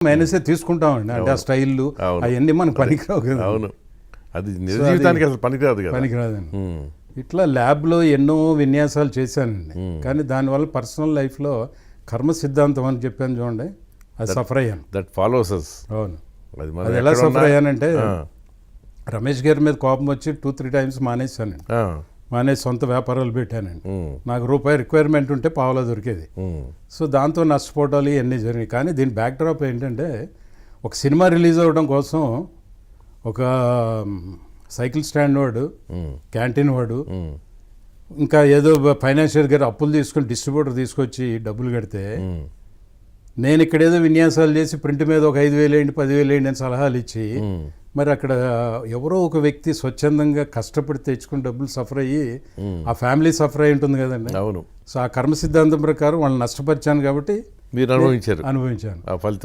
మైనసే తీసుకుంటామండి. అంటే ఆ స్టైళ్ళు అవన్నీ మనకు పనికిరావు కదా. అవును, అది నిజ జీవితానికి అసలు పనికిరాదు కదా. పనికిరాదండి. ఇట్లా ల్యాబ్లో ఎన్నో విన్యాసాలు చేశానండి. కానీ దానివల్ల పర్సనల్ లైఫ్లో కర్మ సిద్ధాంతం అని చెప్పాను చూడండి, అది సఫర్ అయ్యాను. దట్ ఫాలోస్ అస్. అవును, అది ఎలా సఫర్ అయ్యానంటే రమేష్ గారి మీద కోపం వచ్చి 2-3 టైమ్స్ మానేశానండి. మానేసి సొంత వ్యాపారాలు పెట్టానండి. నాకు రూపాయి రిక్వైర్మెంట్ ఉంటే పావులా దొరికేది. సో దాంతో నష్టపోవడాలు ఇవన్నీ జరిగినాయి. కానీ దీని బ్యాక్ డ్రాప్ ఏంటంటే, ఒక సినిమా రిలీజ్ అవ్వడం కోసం ఒక సైకిల్ స్టాండ్ వాడు, క్యాంటీన్ వాడు, ఇంకా ఏదో ఫైనాన్షియల్ గారు అప్పులు తీసుకుని డిస్ట్రిబ్యూటర్ తీసుకొచ్చి డబ్బులు కడితే, నేను ఇక్కడ ఏదో విన్యాసాలు చేసి ప్రింట్ మీద ఒక 5,000 వేయండి 10,000 వేయండి అని సలహాలు ఇచ్చి, మరి అక్కడ ఎవరో ఒక వ్యక్తి స్వచ్ఛందంగా కష్టపడి తెచ్చుకుని డబ్బులు సఫర్ అయ్యి ఆ ఫ్యామిలీ సఫర్ అయి ఉంటుంది కదండి. అవును. సో ఆ కర్మ సిద్ధాంతం ప్రకారం వాళ్ళని నష్టపరిచాను కాబట్టి మీరు అనుభవించాను ఆ ఫలితం.